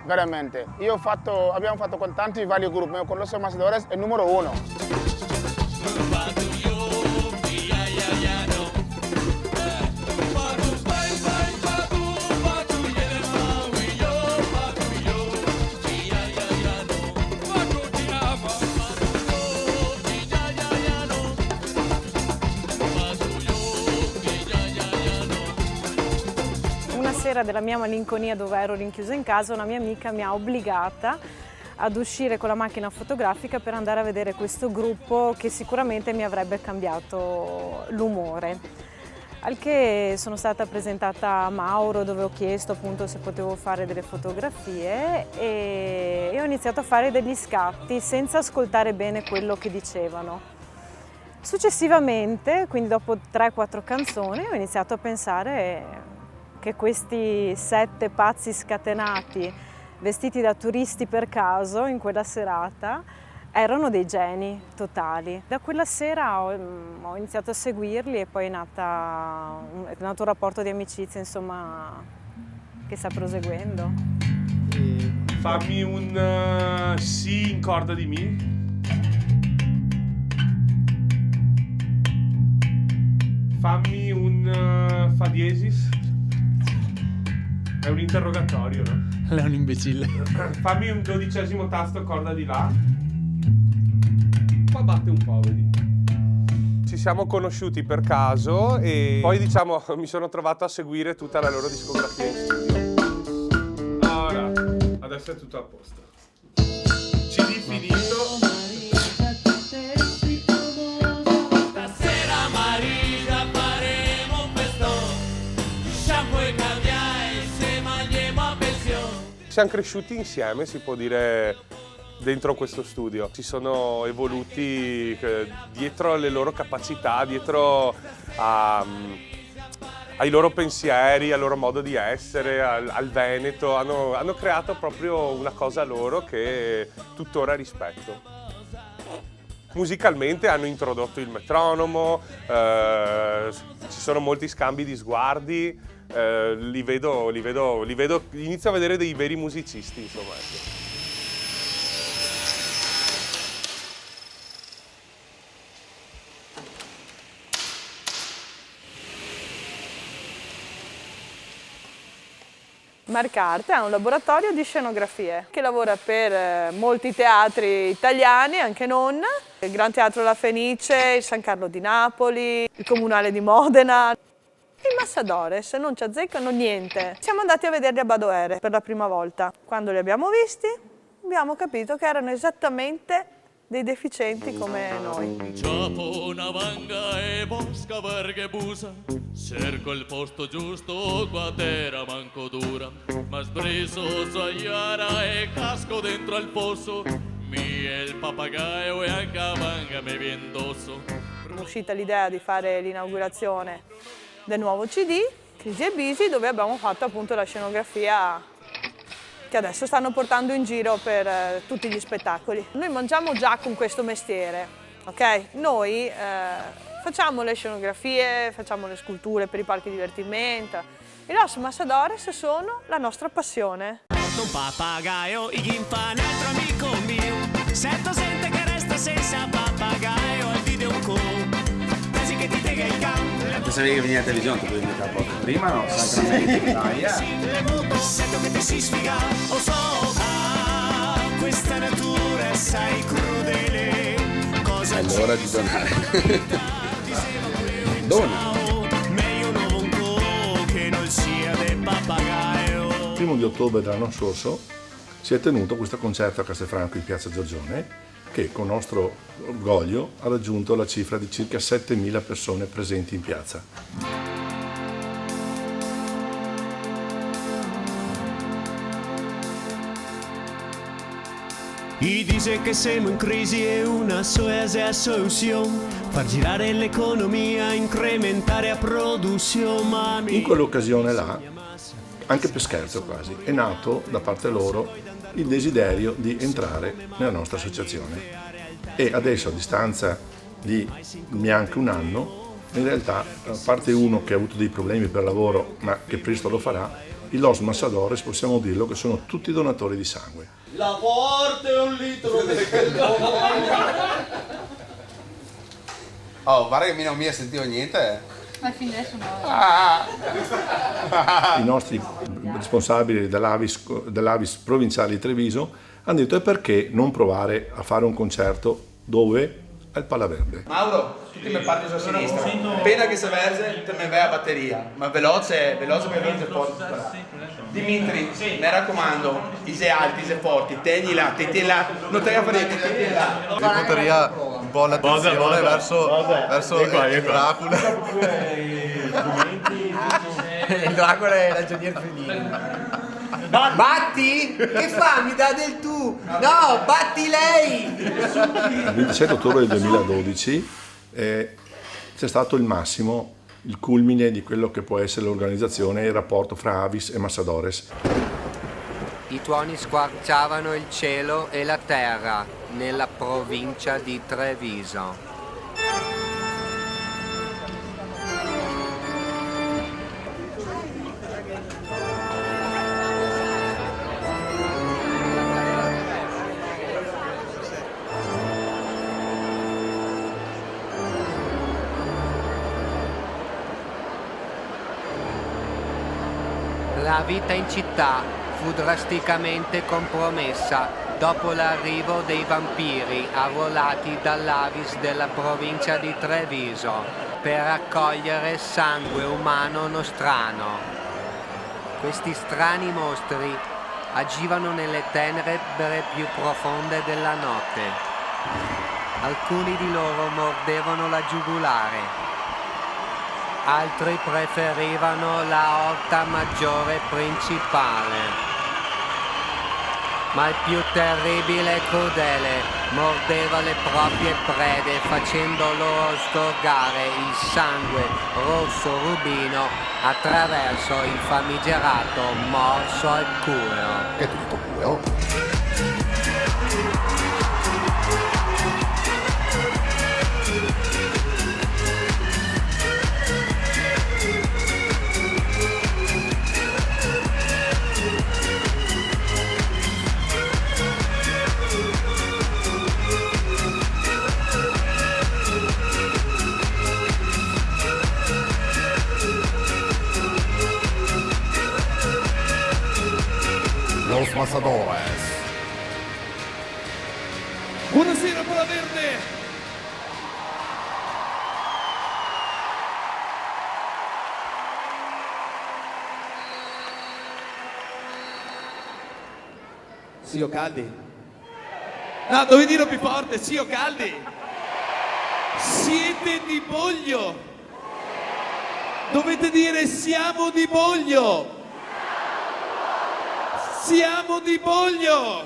veramente. Abbiamo fatto con tanti vari gruppi, con Los Amassadores è il numero 1. Una sera della mia malinconia, dove ero rinchiusa in casa, una mia amica mi ha obbligata ad uscire con la macchina fotografica per andare a vedere questo gruppo che sicuramente mi avrebbe cambiato l'umore. Al che sono stata presentata a Mauro, dove ho chiesto appunto se potevo fare delle fotografie e ho iniziato a fare degli scatti senza ascoltare bene quello che dicevano. Successivamente, quindi dopo 3-4 canzoni, ho iniziato a pensare che questi 7 pazzi scatenati, vestiti da turisti per caso in quella serata, Erano dei geni totali. Da quella sera ho iniziato a seguirli e poi è nato un rapporto di amicizia, insomma, che sta proseguendo. Fammi un Si in corda di Mi. Fammi un Fa diesis. È un interrogatorio, no? Lei è un imbecille. Fammi un 12° tasto corda di La. Qua batte un po', vedi. Ci siamo conosciuti per caso e poi diciamo mi sono trovato a seguire tutta la loro discografia in studio. Ora, adesso è tutto a posto. CD finito. Stasera Marisa faremo un festone, shampoo e caviale se mangiamo a pensione. Siamo cresciuti insieme, si può dire, dentro questo studio. Si sono evoluti dietro alle loro capacità, dietro ai loro pensieri, al loro modo di essere, al Veneto. Hanno creato proprio una cosa loro che tuttora rispetto. Musicalmente hanno introdotto il metronomo, ci sono molti scambi di sguardi, li vedo, inizio a vedere dei veri musicisti, insomma. Marcarte è un laboratorio di scenografie che lavora per molti teatri italiani, anche non, il Gran Teatro La Fenice, il San Carlo di Napoli, il Comunale di Modena. I Massadores non ci azzeccano niente. Siamo andati a vederli a Badoere per la prima volta. Quando li abbiamo visti abbiamo capito che erano esattamente dei deficienti come noi. Ciapo una vanga e bosca perché busa, cerco il posto giusto, qua terra manco dura, ma sbriso soiara e casco dentro al fosso, mi e il papagaio e anche la vanga mi viene addosso. È uscita l'idea di fare l'inaugurazione del nuovo CD, Crisi e Bisi, dove abbiamo fatto appunto la scenografia che adesso stanno portando in giro per tutti gli spettacoli. Noi mangiamo già con questo mestiere, ok? Noi facciamo le scenografie, facciamo le sculture per i parchi divertimento. I Los Massadores sono la nostra passione. Un papagaio, il fa un altro amico mio, certo sente che resta senza papagaio al video con, pensi che ti tega il campo. Tu sapevi che veniva in televisione, tu puoi invitare poco prima, no? Sacramento, dai, Sento che ti si sfiga, o so, questa natura sai crudele, cosa è l'ora di donare. Dona. meglio un ovunque che non sia del papagaio. Il 1° di ottobre dell'anno scorso si è tenuto questo concerto a Castelfranco in Piazza Giorgione che con nostro orgoglio ha raggiunto la cifra di circa 7.000 persone presenti in piazza. I dice che siamo in crisi e una sola soluzione, far girare l'economia, incrementare la produzione. In quell'occasione là, anche per scherzo quasi, è nato da parte loro il desiderio di entrare nella nostra associazione e adesso a distanza di neanche un anno, in realtà a parte uno che ha avuto dei problemi per lavoro ma che presto lo farà, i Los Massadores possiamo dirlo che sono tutti donatori di sangue. La porta è un litro Oh, guarda che non mi ha sentito niente. Ma fin adesso no. I nostri responsabili dell'Avis provinciale di Treviso hanno detto e perché non provare a fare un concerto dove? Al Palaverde. Mauro, tutti mi parti sulla sinistra. Appena che si verse, te me vai a batteria. Ma veloce per forte. Dimitri, mi raccomando, ise alti, ise forti, tieni là, non te la fare, tieni là. Io porteria un po' l'attenzione verso il Dracula. Il Dracula è ragionier Fellini. Batti? Che fa? Mi dà del tu! No, batti lei! Il 27 ottobre del 2012 c'è stato il massimo, il culmine di quello che può essere l'organizzazione e il rapporto fra Avis e Massadores. I tuoni squarciavano il cielo e la terra nella provincia di Treviso. La vita in città fu drasticamente compromessa dopo l'arrivo dei vampiri arruolati dall'Avis della provincia di Treviso per raccogliere sangue umano nostrano. Questi strani mostri agivano nelle tenebre più profonde della notte. Alcuni di loro mordevano la giugulare. Altri preferivano la orta maggiore principale. Ma il più terribile e crudele mordeva le proprie prede facendo loro sgorgare il sangue rosso rubino attraverso il famigerato morso al culo. Che tutto culo? Los Matadores. Buonasera Bola Verde. Sì, o caldi? No, dovevi dirlo più forte, sì o caldi? Siete di Boglio. Dovete dire siamo di Boglio. Siamo di Boglio!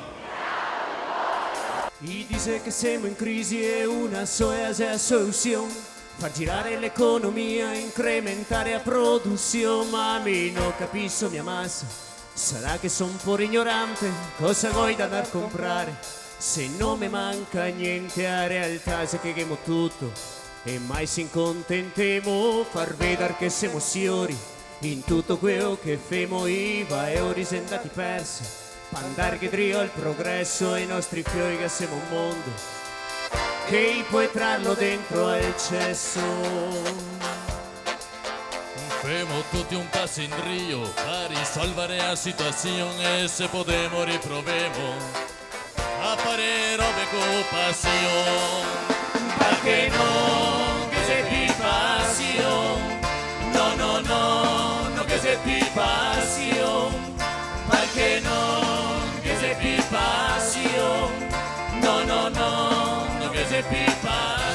I dice che siamo in crisi e una sola soluzione, far girare l'economia, incrementare la produzione, ma mi non capisco mia massa, sarà che sono un po' ignorante, cosa vuoi da andare a comprare? Se non mi manca niente a realtà se chiediamo tutto e mai si incontentiamo, far vedere che siamo signori in tutto quello che femo IVA e ori sentati persi, andare che trio il progresso e i nostri fiori che siamo un mondo che puoi trarlo dentro al cesso. Femo tutti un passo in rio a risolvere la situazione e se podemos riprovemo a fare robe con passione. Perché no, che sei più passione, no no no, no che sei più passione. Perché no, che sei più passione, no no no, no che sei più passione.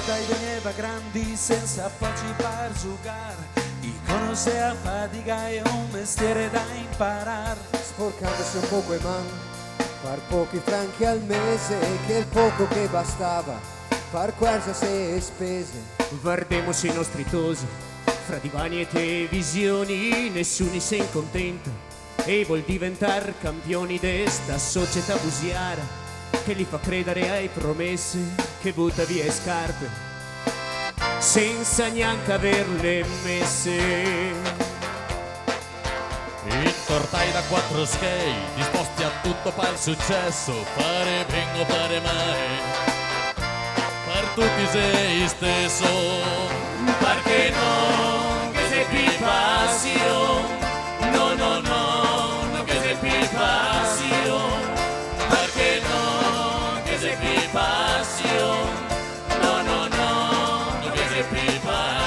Dai veniva grandi senza facci per giocare, chi conosce a fatica è un mestiere da imparare. Sporcandosi un poco le mani, far pochi franchi al mese, che il poco che bastava, far quasi se spese. Guardiamoci i nostri tosi, fra divani e televisioni, nessuno si contenta e vuol diventare campioni di sta società busiara che li fa credere ai promesse, che butta via le scarpe senza neanche averle messe. I tortai da 4 skate, disposti a tutto per il successo, fare bene o fare male, per tutti sei stesso. Perché no, che sei più passione, no no no, no che sei più passione. Perché no, che sei più passione, no no no, no che sei più passione.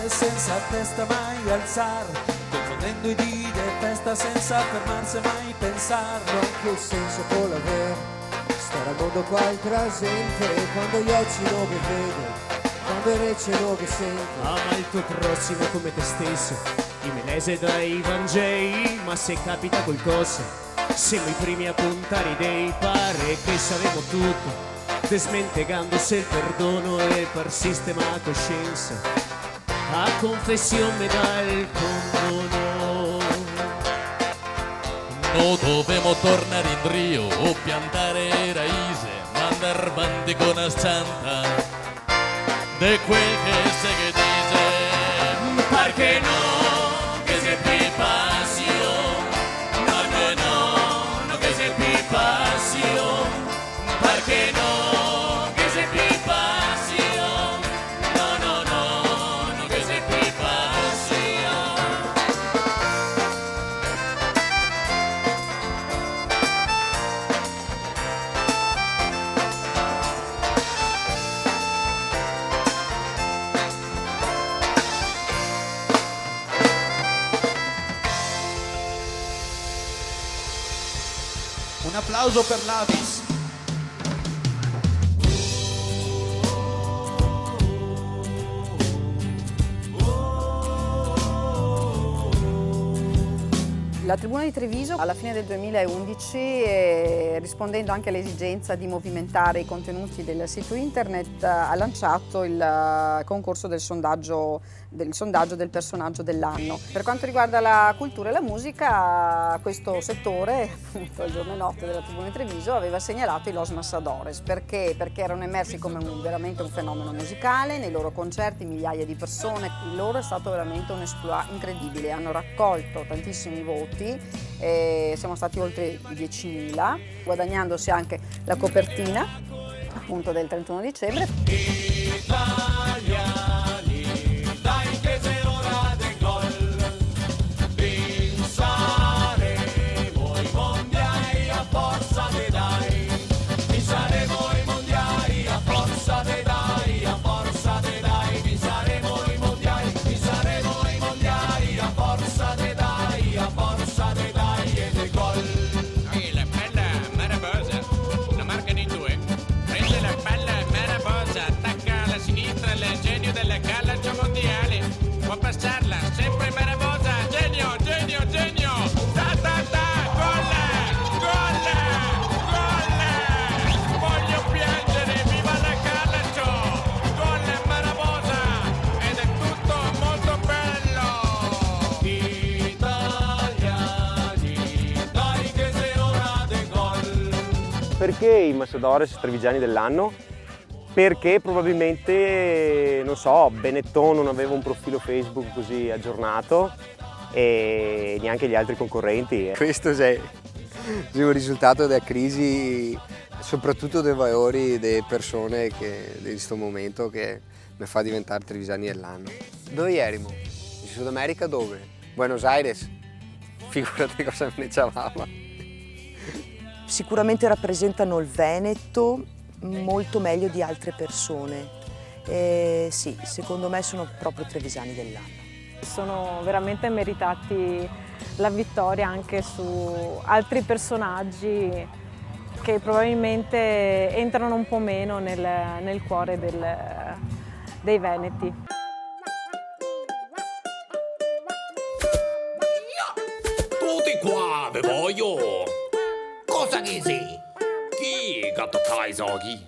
Senza testa mai alzare, confondendo i dì di festa senza fermarsi mai pensare. Anche il senso può l'aver, stare al mondo ricordo qualche gente, quando gli occhi lo che vede, quando il recce lo che sente. Ama il tuo prossimo come te stesso, il melese dai Vangeli, ma se capita qualcosa, siamo i primi a puntare i dei, pare che sappiamo tutto, desmentegando-se il perdono e per sistema a coscienza, a confessione dal condono. No dobbiamo tornare in Rio o piantare raise, ma andar avanti con la santa de quel che se che dice. Perché no, che se più passione, no, che se più passione, perché no, che se più passione, no, che se più passione. Un applauso per l'Avis. La Tribuna di Treviso alla fine del 2011, rispondendo anche all'esigenza di movimentare i contenuti del sito internet, ha lanciato il concorso del sondaggio del personaggio dell'anno. Per quanto riguarda la cultura e la musica, questo settore, appunto il giorno e notte della Tribuna di Treviso, aveva segnalato i Los Massadores. Perché? Perché erano emersi come veramente un fenomeno musicale, nei loro concerti migliaia di persone, il loro è stato veramente un exploit incredibile, hanno raccolto tantissimi voti, siamo stati oltre i 10.000, guadagnandosi anche la copertina appunto del 31 dicembre. Perché i Massadores trevigiani dell'anno? Perché probabilmente, non so, Benetton non aveva un profilo Facebook così aggiornato e neanche gli altri concorrenti. Questo è un risultato della crisi, soprattutto dei valori delle persone che in questo momento che mi fa diventare trevigiani dell'anno. Dove erimo? In Sud America dove? Buenos Aires? Figurati cosa me ne c'avava. Sicuramente rappresentano il Veneto molto meglio di altre persone. Sì, secondo me sono proprio trevigiani dell'anno. Sono veramente meritati la vittoria anche su altri personaggi che probabilmente entrano un po' meno nel cuore dei veneti. Tutti qua, ve voglio! Cosa che sei? Chi gatto Kaisogi?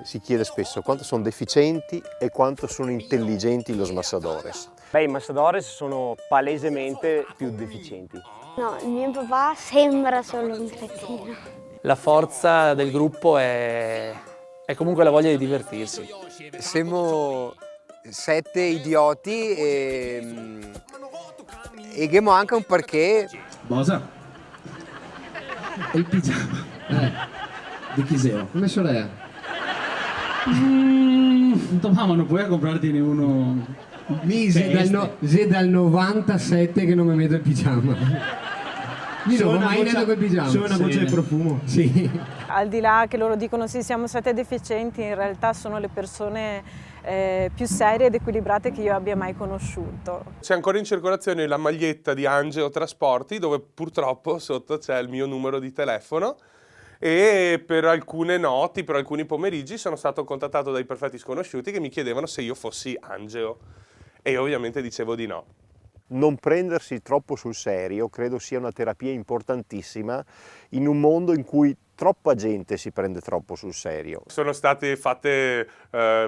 Si chiede spesso quanto sono deficienti e quanto sono intelligenti los Massadores. Beh, i Massadores sono palesemente più deficienti. No, il mio papà sembra solo un cretino. La forza del gruppo è comunque la voglia di divertirsi. Siamo 7 idioti e abbiamo anche un perché. Bosa? E il pigiama? Di chi sei? Come sorella? Mamma, non puoi comprartene uno. Sei dal 97 che non mi metto il pigiama. Io non ho mai andato col pigiama. Solo una goccia di profumo. Sì. Al di là che loro dicono sì, siamo stati deficienti, in realtà sono le persone più serie ed equilibrate che io abbia mai conosciuto. C'è ancora in circolazione la maglietta di Angeo Trasporti dove purtroppo sotto c'è il mio numero di telefono e per alcune notti, per alcuni pomeriggi sono stato contattato dai perfetti sconosciuti che mi chiedevano se io fossi Angelo e io ovviamente dicevo di no. Non prendersi troppo sul serio credo sia una terapia importantissima in un mondo in cui troppa gente si prende troppo sul serio. Sono state fatte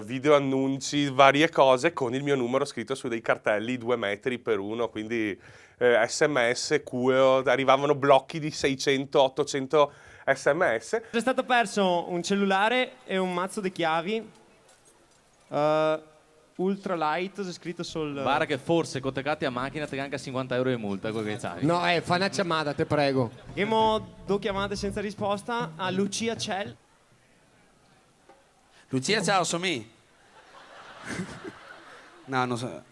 video annunci, varie cose con il mio numero scritto su dei cartelli 2 metri per uno, quindi SMS, QEO, arrivavano blocchi di 600-800 SMS. È stato perso un cellulare e un mazzo di chiavi. Ultralight, c'è scritto sul... Guarda che forse contacati a macchina ti anche 50 euro di multa, quello che sai. No, fa una chiamata, te prego. Abbiamo 2 chiamate senza risposta a Lucia Cell. Lucia, ciao, sono me. No, non so.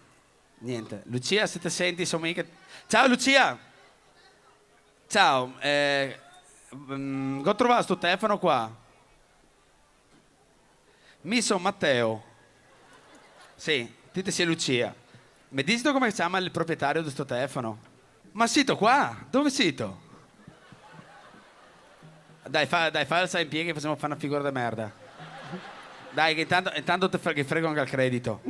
Niente. Lucia, se ti senti, sono me che... Ciao Lucia! Ciao, ho trovato sto telefono qua. Mi sono Matteo. Sì, ti sei Lucia. Mi dici come si chiama il proprietario di sto telefono? Ma sito qua? Dove sito? Dai, falsa in piedi che facciamo fare una figura di merda. Dai, che intanto ti frego anche al credito.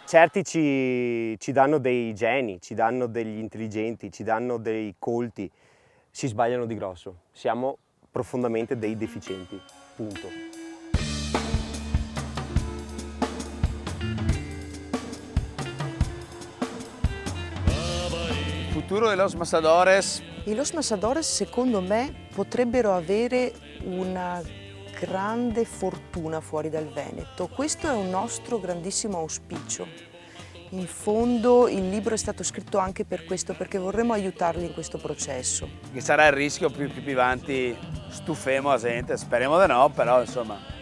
Certi ci danno dei geni, ci danno degli intelligenti, ci danno dei colti. Si sbagliano di grosso. Siamo profondamente dei deficienti. Punto. Futuro de los Masadores. I Los Masadores secondo me potrebbero avere una grande fortuna fuori dal Veneto. Questo è un nostro grandissimo auspicio. In fondo il libro è stato scritto anche per questo, perché vorremmo aiutarli in questo processo. Che sarà il rischio più avanti stufemo la gente, speriamo di no, però insomma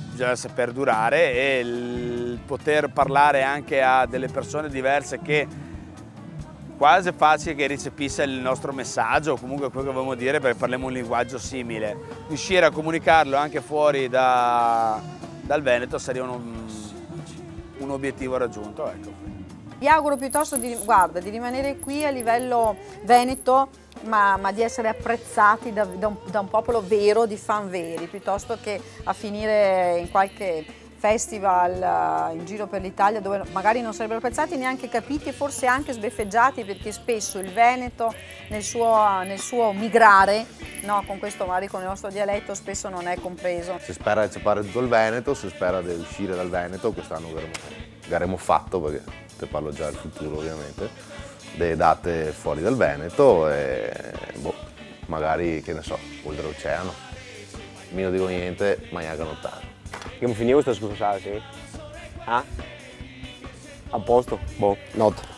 bisogna saper durare e il poter parlare anche a delle persone diverse che quasi è facile che ricepisse il nostro messaggio o comunque quello che vogliamo dire, perché parliamo un linguaggio simile. Riuscire a comunicarlo anche fuori dal Veneto sarebbe un obiettivo raggiunto. Ecco. Vi auguro piuttosto di rimanere qui a livello veneto, ma di essere apprezzati da un popolo vero, di fan veri, piuttosto che a finire in qualche festival in giro per l'Italia dove magari non sarebbero apprezzati, neanche capiti e forse anche sbeffeggiati, perché spesso il Veneto nel suo migrare, no, con questo magari con il nostro dialetto spesso non è compreso. Si spera di separare tutto il Veneto, si spera di uscire dal Veneto, quest'anno avremo fatto, perché te parlo già del futuro ovviamente, delle date fuori dal Veneto e magari, che ne so, oltreoceano. Non dico niente, ma neanche lontano. Abbiamo finito questa scusa, sì? Ah? A posto? Boh, notte.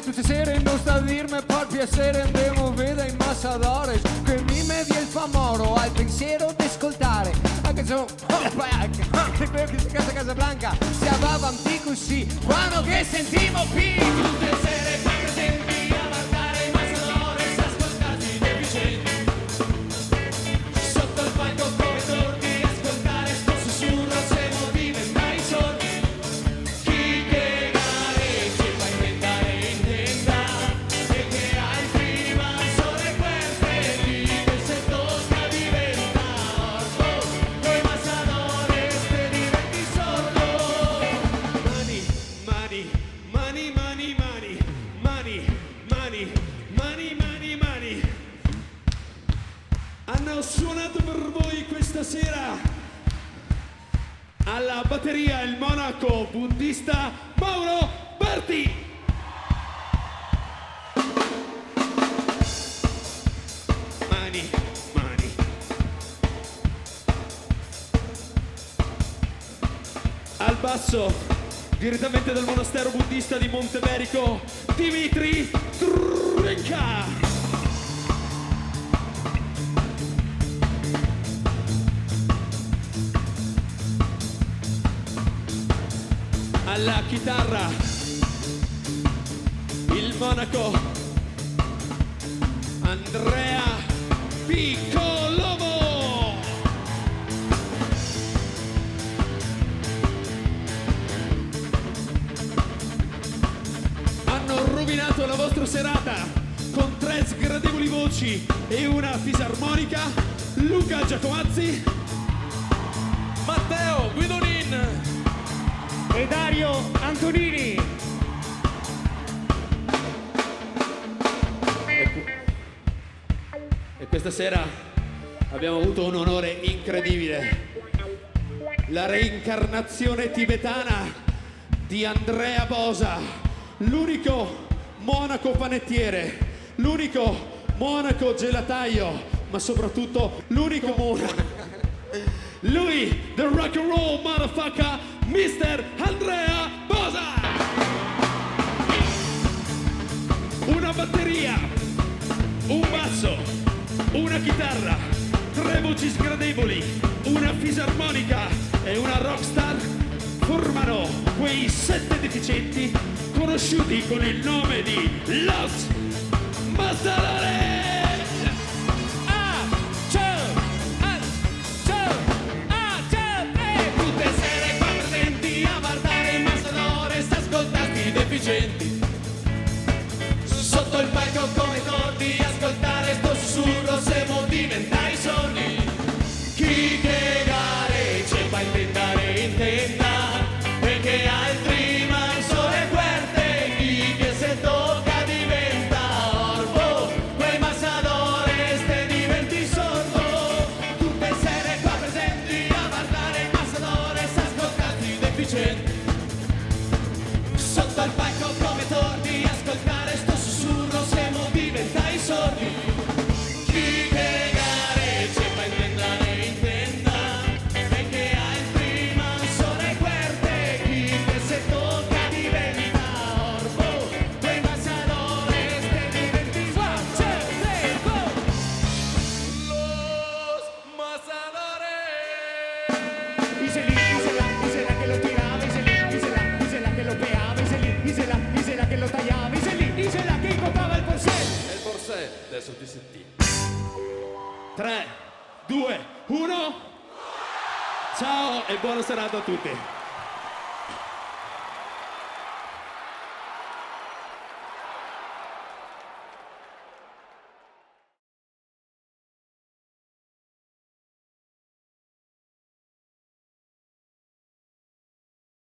Tutte sere non sta a dirmi per piacere andiamo a vedere i Masadores che mi media il famoro al pensiero di ascoltare anche se quello che si casa Casablanca si va avanti così quando che sentiamo qui tutte sere qua presenti a guardare i Masadores ascoltarsi deficienti hanno suonato per voi questa sera. Alla batteria il monaco buddista Mauro Berti. Mani. Al basso, direttamente dal monastero buddista di Monteberico, Dimitri Trnka. Alla chitarra, il monaco Andrea Piccolomo. Hanno rovinato la vostra serata con 3 sgradevoli voci e una fisarmonica. Luca Giacomazzi, Matteo Guidonin e Dario Antonini. E questa sera abbiamo avuto un onore incredibile. La reincarnazione tibetana di Andrea Bosa, l'unico monaco panettiere, l'unico monaco gelataio, ma soprattutto l'unico monaco. Lui, the rock and roll motherfucker, Mr. Andrea Bosa. Una batteria, un basso, una chitarra, 3 voci sgradevoli, una fisarmonica e una rockstar formano quei 7 deficienti conosciuti con il nome di Los Massadores. Tutte sere qua presenti a guardare il Massadores, ascoltarti i deficienti. Sotto il palco come tordi, ascoltare sto sussurro, siamo diventati sordi. Chi che gare c'è pa' intentare intenta, perché altri manso e fuerte, chi che se tocca diventa orbo, quei Massadores te diventi sordo. Tutte sere qua presenti a guardare il Massadores, ascoltarti i deficienti. Sotto il palco come tordi, ascoltare sto sussurro, siamo diventati sordi. Chi che gare c'è pa' intentare intenta, perché altri manso e fuerte, chi che se tocca diventa orbo, quei Massadores te diventi sordo. 1, 2, 3, go! Los Massadores. Isela que lo tiraba, Isela que lo peaba, Isela que lo tagliava, Isela che incontava il Porsè. E il Porsè, adesso ti senti. 3, 2, 1. Ciao e buona serata a tutti.